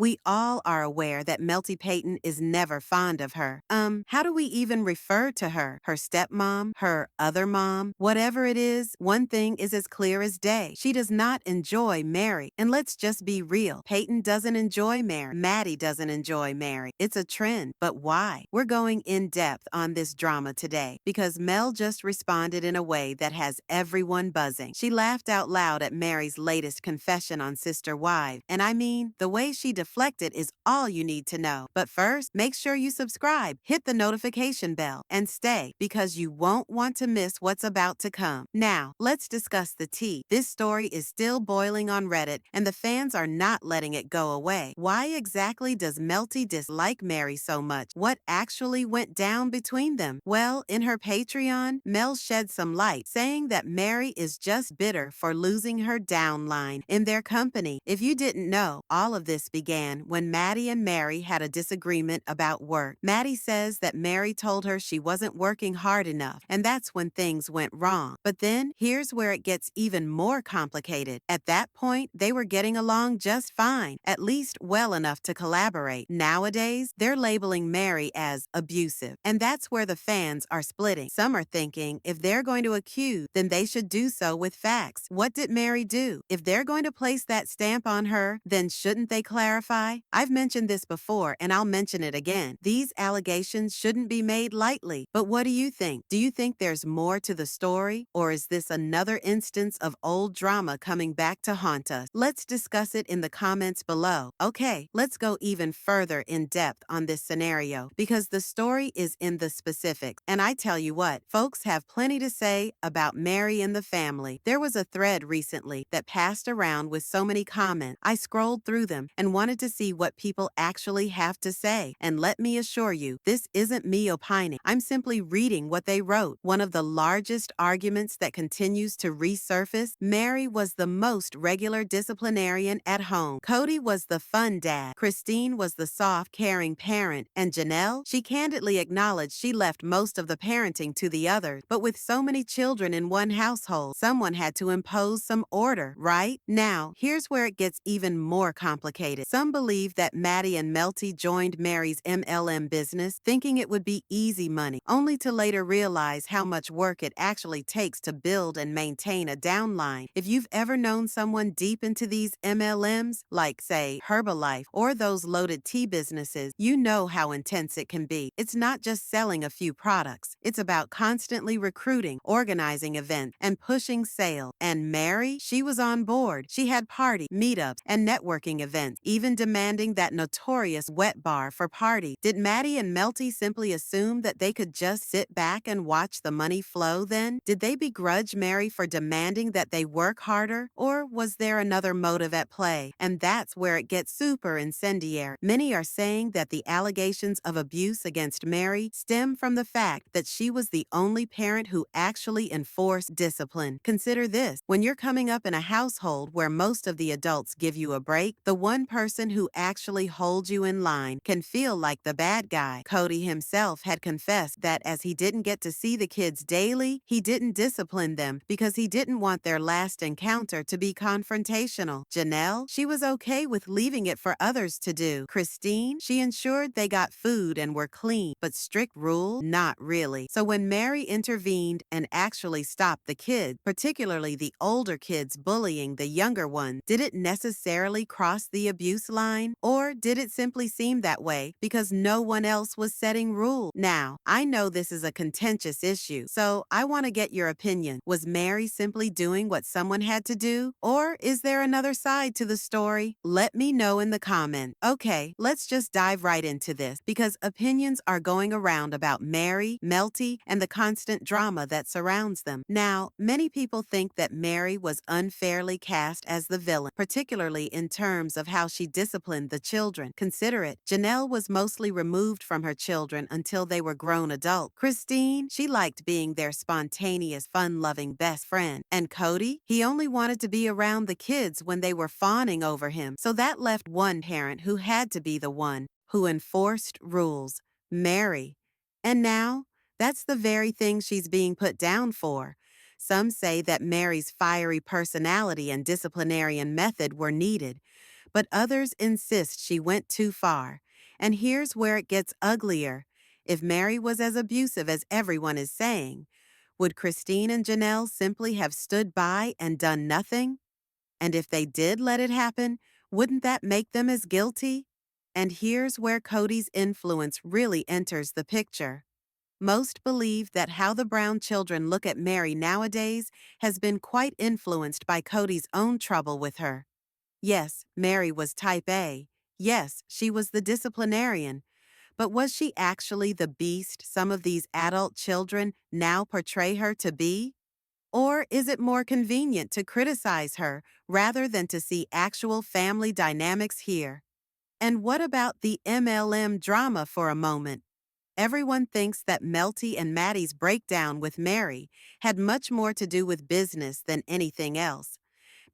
We all are aware that Melty Payton is never fond of her. How do we even refer to her? Her stepmom? Her other mom? Whatever it is, one thing is as clear as day. She does not enjoy Meri. And let's just be real. Payton doesn't enjoy Meri. Maddie doesn't enjoy Meri. It's a trend. But why? We're going in depth on this drama today because Mel just responded in a way that has everyone buzzing. She laughed out loud at Mary's latest confession on Sister Wives. And I mean, the way she deflected is all you need to know. But first, make sure you subscribe, hit the notification bell, and stay because you won't want to miss what's about to come. Now, let's discuss the tea. This story is still boiling on Reddit, and the fans are not letting it go away. Why exactly does Melty dislike Meri so much? What actually went down between them? Well, in her Patreon, Mel shed some light, saying that Meri is just bitter for losing her downline in their company. If you didn't know, all of this began when Maddie and Meri had a disagreement about work. Maddie says that Meri told her she wasn't working hard enough, and that's when things went wrong. But then, here's where it gets even more complicated. At that point, they were getting along just fine, at least well enough to collaborate. Nowadays, they're labeling Meri as abusive, and that's where the fans are splitting. Some are thinking if they're going to accuse, then they should do so with facts. What did Meri do? If they're going to place that stamp on her, then shouldn't they clarify? I've mentioned this before, and I'll mention it again. These allegations shouldn't be made lightly. But what do you think? Do you think there's more to the story? Or is this another instance of old drama coming back to haunt us? Let's discuss it in the comments below. Okay, let's go even further in depth on this scenario because the story is in the specifics. And I tell you what, folks have plenty to say about Meri and the family. There was a thread recently that passed around with so many comments. I scrolled through them and wanted to see what people actually have to say. And let me assure you, this isn't me opining. I'm simply reading what they wrote. One of the largest arguments that continues to resurface, Meri was the most regular disciplinarian at home. Cody was the fun dad. Christine was the soft, caring parent. And Janelle, she candidly acknowledged she left most of the parenting to the others. But with so many children in one household, someone had to impose some order, right? Now, here's where it gets even more complicated. Some believe that Maddie and Melty joined Meri's MLM business thinking it would be easy money, only to later realize how much work it actually takes to build and maintain a downline. If you've ever known someone deep into these MLMs, like, say, Herbalife or those loaded tea businesses, you know how intense it can be. It's not just selling a few products. It's about constantly recruiting, organizing events, and pushing sales. And Meri, she was on board. She had parties, meetups, and networking events, even demanding that notorious wet bar for parties. Did Maddie and Melty simply assume that they could just sit back and watch the money flow then? Did they begrudge Meri for demanding that they work harder? Or was there another motive at play? And that's where it gets super incendiary. Many are saying that the allegations of abuse against Meri stem from the fact that she was the only parent who actually enforced discipline. Consider this. When you're coming up in a household where most of the adults give you a break, the one person who actually holds you in line can feel like the bad guy. Cody himself had confessed that as he didn't get to see the kids daily, he didn't discipline them because he didn't want their last encounter to be confrontational. Janelle, she was okay with leaving it for others to do. Christine, she ensured they got food and were clean, but strict rule? Not really. So when Meri intervened and actually stopped the kids, particularly the older kids bullying the younger ones, did it necessarily cross the abuse line? Or did it simply seem that way because no one else was setting rules? Now, I know this is a contentious issue, so I want to get your opinion. Was Meri simply doing what someone had to do? Or is there another side to the story? Let me know in the comments. Okay, let's just dive right into this because opinions are going around about Meri, Melty, and the constant drama that surrounds them. Now, many people think that Meri was unfairly cast as the villain, particularly in terms of how she disciplined the children. Consider it. Janelle was mostly removed from her children until they were grown adults. Christine, she liked being their spontaneous, fun-loving best friend. And Cody, he only wanted to be around the kids when they were fawning over him. So that left one parent who had to be the one who enforced rules, Meri. And now, that's the very thing she's being put down for. Some say that Meri's fiery personality and disciplinarian method were needed. but others insist she went too far. And here's where it gets uglier. If Meri was as abusive as everyone is saying, would Christine and Janelle simply have stood by and done nothing? And if they did let it happen, wouldn't that make them as guilty? And here's where Cody's influence really enters the picture. Most believe that how the Brown children look at Meri nowadays has been quite influenced by Cody's own trouble with her. Yes, Meri was type A. Yes, she was the disciplinarian. But was she actually the beast some of these adult children now portray her to be? Or is it more convenient to criticize her rather than to see actual family dynamics here? And what about the MLM drama for a moment? Everyone thinks that Melty and Maddie's breakdown with Meri had much more to do with business than anything else.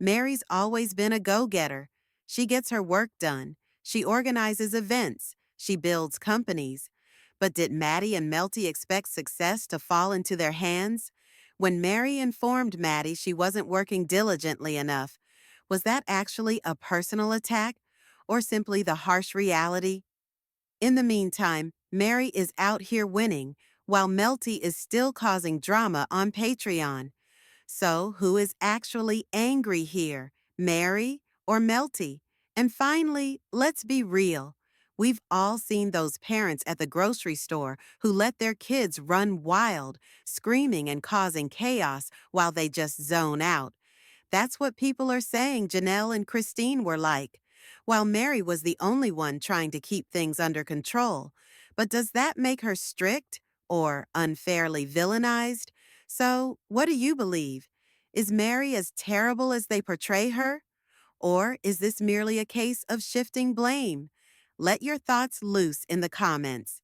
Mary's always been a go-getter. She gets her work done. She organizes events. She builds companies. But did Maddie and Melty expect success to fall into their hands? When Meri informed Maddie she wasn't working diligently enough, was that actually a personal attack or simply the harsh reality? In the meantime, Meri is out here winning, while Melty is still causing drama on Patreon. So, who is actually angry here, Meri or Melty? And finally, let's be real. We've all seen those parents at the grocery store who let their kids run wild, screaming and causing chaos while they just zone out. That's what people are saying Janelle and Christine were like, while Meri was the only one trying to keep things under control. But does that make her strict or unfairly villainized? So, what do you believe? Is Meri as terrible as they portray her? Or is this merely a case of shifting blame? Let your thoughts loose in the comments.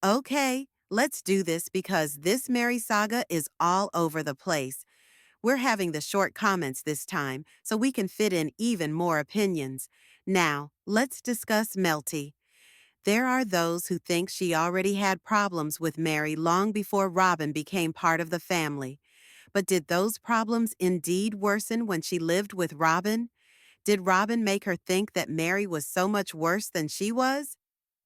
Okay, let's do this because this Meri saga is all over the place. We're having the short comments this time so we can fit in even more opinions. Now, let's discuss Melty. There are those who think she already had problems with Meri long before Robin became part of the family. But did those problems indeed worsen when she lived with Robin? Did Robin make her think that Meri was so much worse than she was?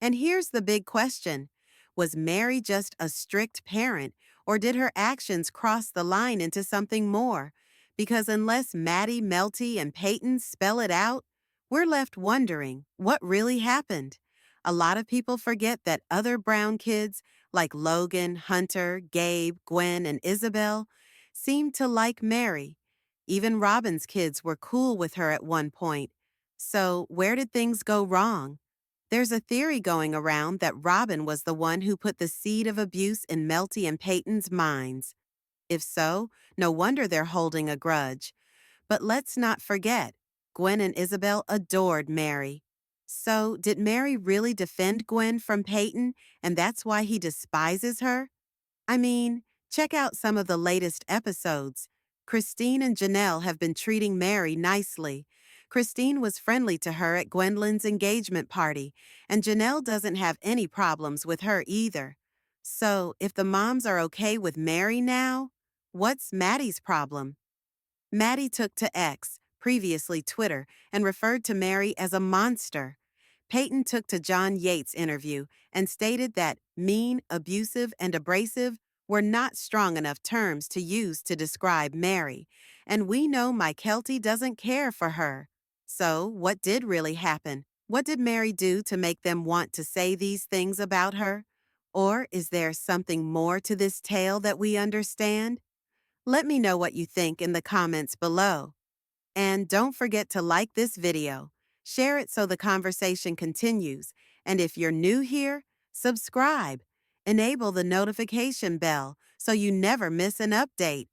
And here's the big question. Was Meri just a strict parent, or did her actions cross the line into something more? Because unless Maddie, Melty, and Peyton spell it out, we're left wondering what really happened. A lot of people forget that other Brown kids, like Logan, Hunter, Gabe, Gwen, and Isabel, seemed to like Meri. Even Robin's kids were cool with her at one point. So, where did things go wrong? There's a theory going around that Robin was the one who put the seed of abuse in Melty and Peyton's minds. If so, no wonder they're holding a grudge. But let's not forget, Gwen and Isabel adored Meri. So, did Meri really defend Gwen from Peyton, and that's why he despises her? I mean, check out some of the latest episodes. Christine and Janelle have been treating Meri nicely. Christine was friendly to her at Gwendolyn's engagement party, and Janelle doesn't have any problems with her either. So, if the moms are okay with Meri now, what's Maddie's problem? Maddie took to X, previously Twitter, and referred to Meri as a monster. Peyton took to John Yates' interview and stated that mean, abusive, and abrasive were not strong enough terms to use to describe Meri, and we know Mykelti doesn't care for her. So, what did really happen? What did Meri do to make them want to say these things about her? Or is there something more to this tale that we understand? Let me know what you think in the comments below. And don't forget to like this video, share it so the conversation continues, and if you're new here, subscribe. Enable the notification bell so you never miss an update.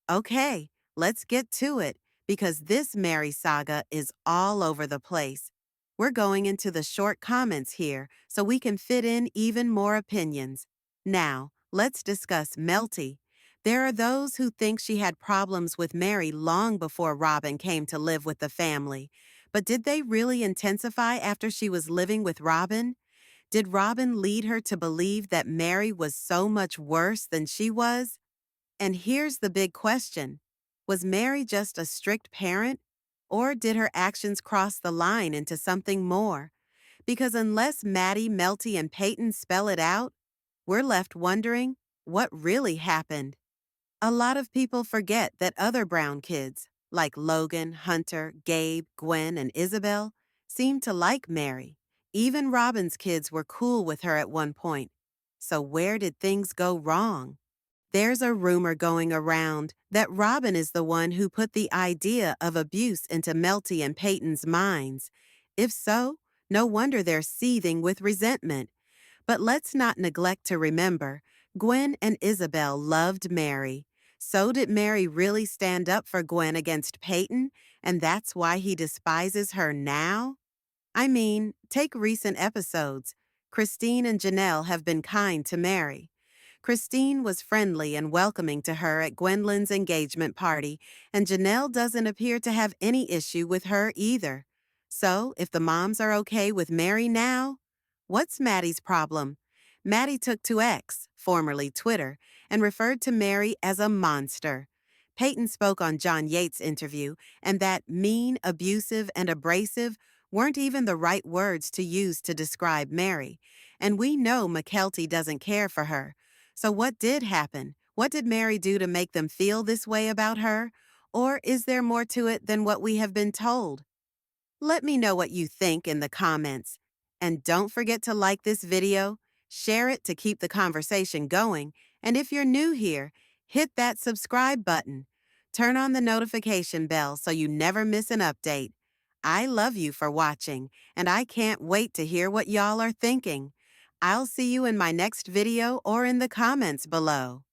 Okay, let's get to it, because this Meri saga is all over the place. We're going into the short comments here so we can fit in even more opinions. Now, let's discuss Melty. There are those who think she had problems with Meri long before Robin came to live with the family. But did they really intensify after she was living with Robin? Did Robin lead her to believe that Meri was so much worse than she was? And here's the big question. Was Meri just a strict parent? Or did her actions cross the line into something more? Because unless Maddie, Melty, and Peyton spell it out, we're left wondering what really happened. A lot of people forget that other Brown kids, like Logan, Hunter, Gabe, Gwen, and Isabel, seemed to like Meri. Even Robin's kids were cool with her at one point. So where did things go wrong? There's a rumor going around that Robin is the one who put the idea of abuse into Melty and Peyton's minds. If so, no wonder they're seething with resentment. But let's not neglect to remember, Gwen and Isabel loved Meri. So did Meri really stand up for Gwen against Peyton, and that's why he despises her now? I mean, take recent episodes. Christine and Janelle have been kind to Meri. Christine was friendly and welcoming to her at Gwendolyn's engagement party, and Janelle doesn't appear to have any issue with her either. So, if the moms are okay with Meri now, what's Maddie's problem? Maddie took to X, formerly Twitter, and referred to Meri as a monster. Peyton spoke on John Yates' interview, and that mean, abusive, and abrasive weren't even the right words to use to describe Meri. And we know Mykelti doesn't care for her. So what did happen? What did Meri do to make them feel this way about her? Or is there more to it than what we have been told? Let me know what you think in the comments. And don't forget to like this video, share it to keep the conversation going, and if you're new here, hit that subscribe button. Turn on the notification bell so you never miss an update. I love you for watching, and I can't wait to hear what y'all are thinking. I'll see you in my next video or in the comments below.